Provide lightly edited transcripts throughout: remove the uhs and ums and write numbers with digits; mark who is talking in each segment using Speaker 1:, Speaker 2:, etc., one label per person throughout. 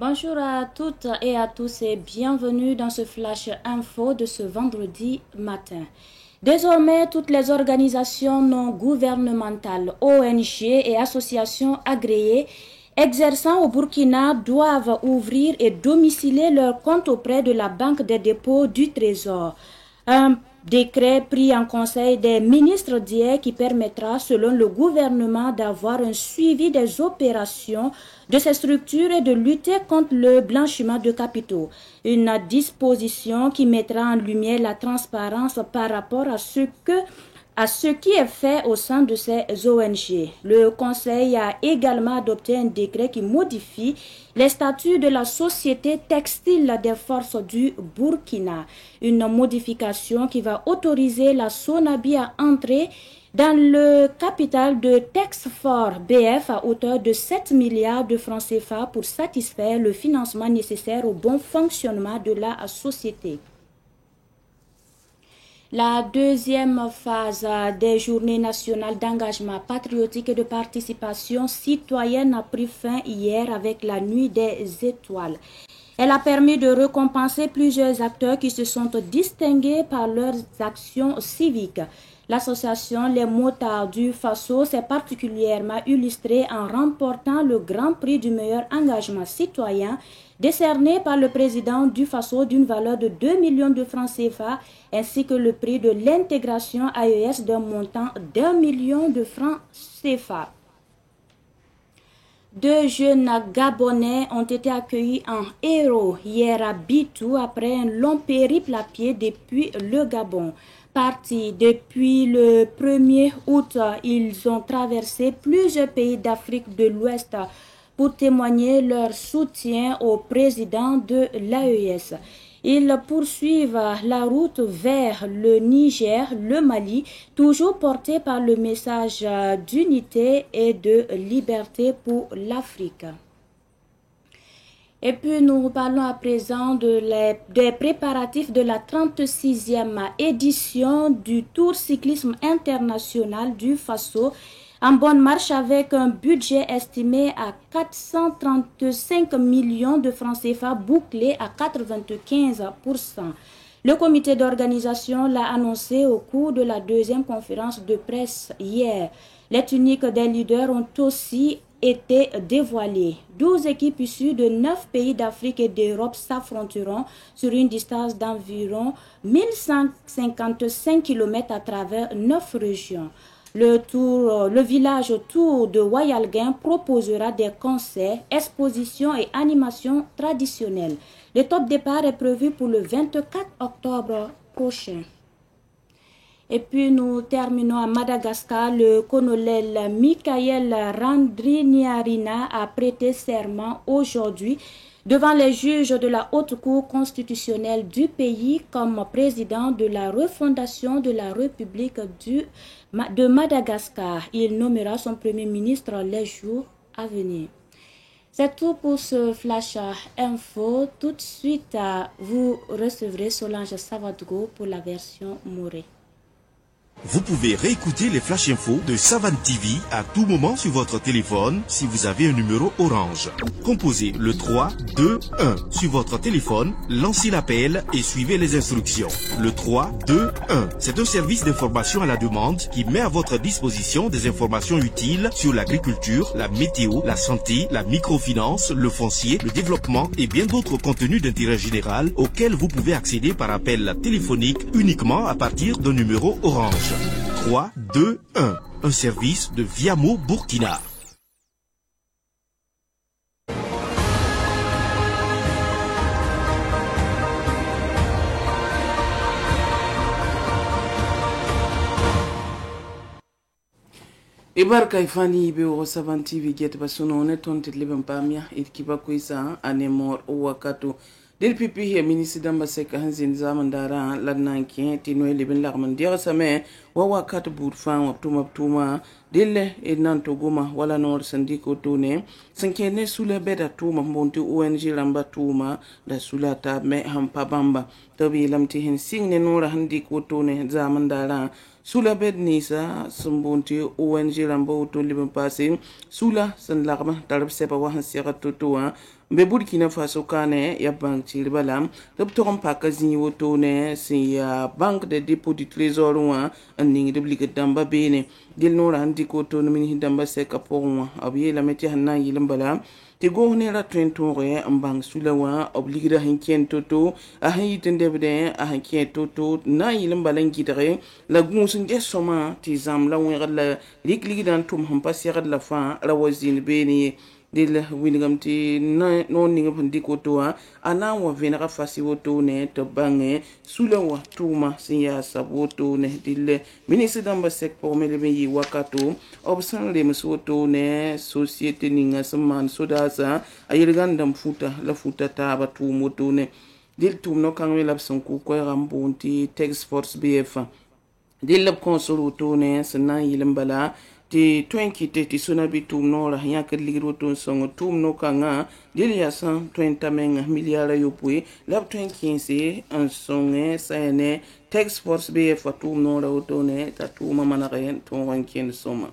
Speaker 1: Bonjour à toutes et à tous et bienvenue dans ce flash info de ce vendredi matin. Désormais, toutes les organisations non gouvernementales, ONG et associations agréées exerçant au Burkina doivent ouvrir et domicilier leurs comptes auprès de la Banque des dépôts du Trésor. Un décret pris en conseil des ministres d'hier qui permettra, selon le gouvernement, d'avoir un suivi des opérations de ces structures et de lutter contre le blanchiment de capitaux. Une disposition qui mettra en lumière la transparence par rapport à ce qui est fait au sein de ces ONG. Le Conseil a également adopté un décret qui modifie les statuts de la Société textile des forces du Burkina. Une modification qui va autoriser la Sonabi à entrer dans le capital de Texfor BF à hauteur de 7 milliards de francs CFA pour satisfaire le financement nécessaire au bon fonctionnement de la société. La deuxième phase des journées nationales d'engagement patriotique et de participation citoyenne a pris fin hier avec la nuit des étoiles. Elle a permis de récompenser plusieurs acteurs qui se sont distingués par leurs actions civiques. L'association Les Motards du Faso s'est particulièrement illustrée en remportant le Grand Prix du meilleur engagement citoyen décerné par le président du Faso d'une valeur de 2 millions de francs CFA ainsi que le prix de l'intégration AES d'un montant d'1 million de francs CFA. 2 jeunes Gabonais ont été accueillis en héros hier à Bitou après un long périple à pied depuis le Gabon. Partis depuis le 1er août, ils ont traversé plusieurs pays d'Afrique de l'Ouest pour témoigner leur soutien au président de l'AES. Ils poursuivent la route vers le Niger, le Mali, toujours portés par le message d'unité et de liberté pour l'Afrique. Et puis nous parlons à présent des préparatifs de la 36e édition du Tour cyclisme international du Faso, en bonne marche avec un budget estimé à 435 millions de francs CFA bouclé à 95%. Le comité d'organisation l'a annoncé au cours de la deuxième conférence de presse hier. Les tuniques des leaders ont aussi été dévoilées. 12 équipes issues de 9 pays d'Afrique et d'Europe s'affronteront sur une distance d'environ 1155 km à travers 9 régions. Le village autour de Wayalguin proposera des concerts, expositions et animations traditionnelles. Le top départ est prévu pour le 24 octobre prochain. Et puis nous terminons à Madagascar. Le colonel Michael Randrignarina a prêté serment aujourd'hui devant les juges de la Haute Cour constitutionnelle du pays comme président de la refondation de la République de Madagascar. Il nommera son premier ministre les jours à venir. C'est tout pour ce flash info. Tout de suite, vous recevrez Solange Savadgo pour la version Morée.
Speaker 2: Vous pouvez réécouter les flash infos de Savane TV à tout moment sur votre téléphone si vous avez un numéro orange. Composez le 3 2 1 sur votre téléphone, lancez l'appel et suivez les instructions. Le 3 2 1, c'est un service d'information à la demande qui met à votre disposition des informations utiles sur l'agriculture, la météo, la santé, la microfinance, le foncier, le développement et bien d'autres contenus d'intérêt général auxquels vous pouvez accéder par appel téléphonique uniquement à partir d'un numéro orange. 3, 2, 1. Un service de Viamo Burkina.
Speaker 3: Ibarka ifani be o Savane TV get basuno ne tonte leben pamia it kiba kuisa anemor wakato del pipi he ministre damba sek hanzin zaman dara lannan ki tino leben lagman dia same wa wakat bud fa wa tuma dille e nan to goma wala nor sandiko tone sankene sula beda tuma mbonti ONG ramba tuma da sula ta me hampa bamba to bi lamti hen singne nora handiko tone zaman dara sula bed nisa sumbonti ONG ramba to liban passé sula san lagma tarab sepa wa hansiya totoa be Burkina Faso kane ya bank tilbalam to tokom pakazini woto ne si ya banque de dépôt du trésor wa aning de bliga damba bene dil nora handi ko to min damba se kapon abiye la meti hanna yilim bala te go ne ra tentore ambang sulawa obligira hinken toto a hitende bede a hinken toto na yilim balan gidare la gunsun de soma ti zam la wala likli dan tum hum pasiya la fa rawazin bene dil wingamti no ninga pandi kotoa ana wa venera fasi woto ne to bange sula wa tuma sinya saboto ne dil ministre damba sek pour mele yi wakato obsan le msoto ne société ninga saman sodasa ayirgandam futa la futa taba tumoto ne dil tumno kangwe labson ku ko rambonti tax force bf dil lab consoloto ne sanan yilimbala ti 20 ti suna bi tum no la nya ka ligro to songo tum no kanga dili ya 120 menga miliara yo pui lab 2015 en songe sane tax force be fa tum no la to ne ta tuma mana ren to wanken soma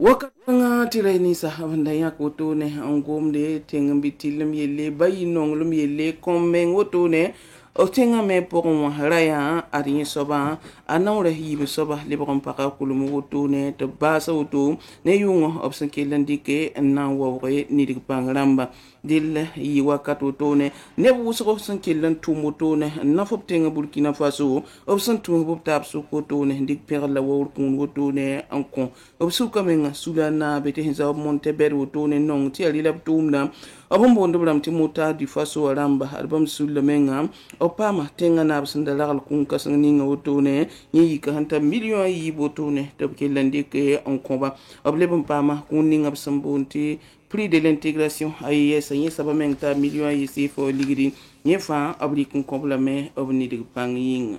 Speaker 3: wakanga ti re ni sa havanda ya ko to ne angom de tengam bitilum yele bayi nonglum yele komeng woto ne o tenga me pour moi raya ari soba anawre hibe soba le bon para kulumu woto ne to basa woto ne yungo option kelandike na wawre ni dig pangramba dil yi wakato to ne buso option kelan tumoto ne na fop tenga Burkina Faso option tumo bob tap su ko to ne dig per la wawr kun woto ne ankon opsu kamenga sudana bete hinza monteber woto ne non ti ali lab tumna abon bondo bram ti mota di Faso ramba album sulamenga opama tenga na absanda lagal kun kasan ninga woto ne yi ka hanta million yi boto ne to kelandike en combat oblebum pama kun ninga absambonti prix de l'intégration AES y saba mengta million yi si fo ligiri y fa abli kun complément obni de panging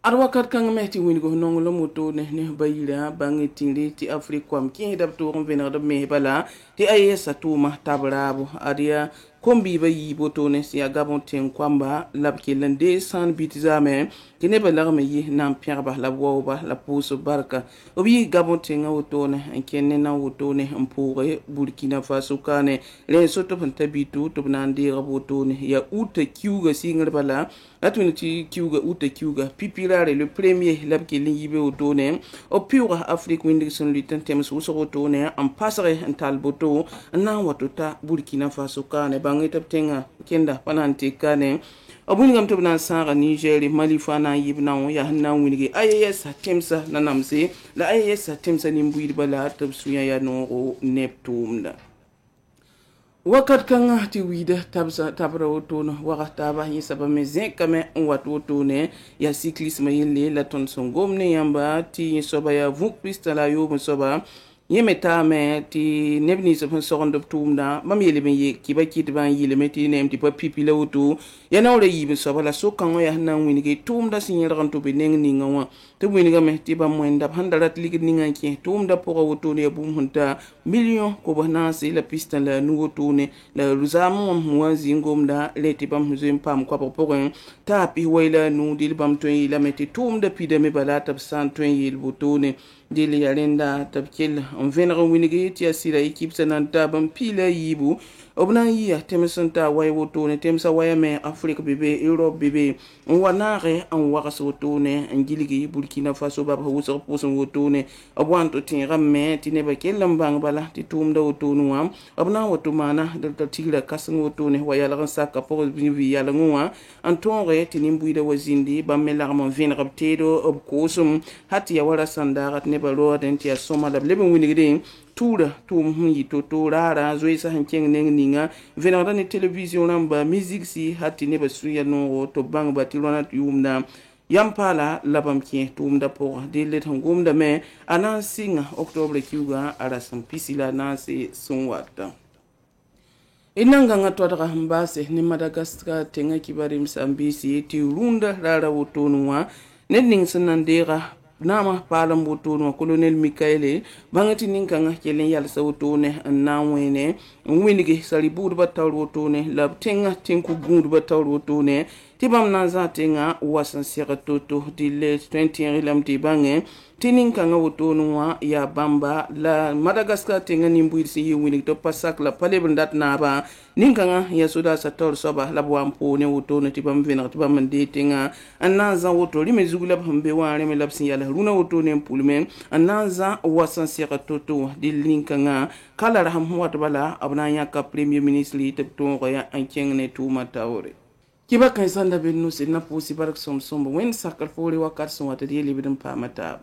Speaker 3: arwakat kang meti wingo nongolo moto ne bayira bangi tindi ti Afrique kwam ki dab to on vener de me bala ti AES atuma tabrabo adia kombi ba yi boto ne si agabon ten kwamba labki lande san bitizame kene ba larme yi nam pierre ba la woba la pousse barka obi gabon ten auto ne kenne na auto ne mpore Burkina Faso kane le soto panta bitu to nandi raboto ne ya uta kiuga singal bala atuniti kiuga uta kiuga pipilare le premier labki lingibe auto ne o pure Afrique windison lutin tems usoto ne en passerait en talboto na watota Burkina Faso kane bangi taptenga kenda pananti kane abuni ngam tobna sara Niger Mali fana yibna ya hanna winige AES temsa nanamse la AES temsa nimbuid bala tabsuya ya no Neptune wakat kanga ti wida tabsa tabra wotono wakata ba yisaba mezen kame watoto ne ya cyclisme yele la ton songomne yamba ti soba ya vuk pista la yo soba yemeta me ti nebni so sondo tumda mam yele me kiba kitban yele meti nem ti pa pipi la wutu ya nawle yibe so bala so kan ya na winige tumda sinyel kan to be neng ninga wa to winiga me ti ba mwenda handarat ligi ninga ki tumda poko wutu ne bum hunta million ko bana se la pista la nu wutu ne la ruzamu mwazi ngomda leti bam huzem pam kwa poko ta pi wayla nu dil bam to la meti tumda pi de me bala tab san to yel wutu ne dili yalinda tabkil on venera winigi ti asira équipe sananta bam pila yibu obna yi temsanta way woto ne temsa way me Afrique bebe Europe bebe on wanare on waras woto ne ngiligi Burkina Faso baba wuso poson woto ne abwanto tin ramme ti ne bakel lambang bala ti tumda woto nuam obna woto mana dal tira kasan woto ne wayala kan saka pour bi yala ngwa antonre ti nimbuida wazindi bam melarma venera tedo ob kosum hati ya wala sandarat ne balo den ti asoma da leben winigi tura tum yi to rara zoisa hankeng neng ninga venara ni television namba music si hati ne basuya no to bang batilona yumna yampala labam ki tumda por de let ngumda me anan singa octobre kiuga ara sampisila nasi sunwata inanga ngatwata mbase ni Madagascar tenga kibari msambisi ti runda rara wotonwa ned ning sẽn nan deega nama palam wotone colonel Mikaele bangati nin kanga kelen yalsa wotone na wene winige sali budba tawr wotone la tenga tinku gundba tawr wotone tibam na za tenga wasan sira toto dile 20 lam tibange tinin kanga wotone wa ya bamba la Madagascar tenga nimbuir si yiwini to pasak la pale bandat na ba nin kanga ya suda sa tawr soba la bwampo ne wotone tibam vena tibam mande tenga anna za woto lime zugula bambe wa me labsin yala runa wotone pulmen anna za wasan sira toto dilin kanga kala raham wat bala abna ya ka premier ministre tepto ya ankeng ne tuma tawre kiba kan sanda benno se na posi barak som wen sakal fori wakat so wata dele bidin pamata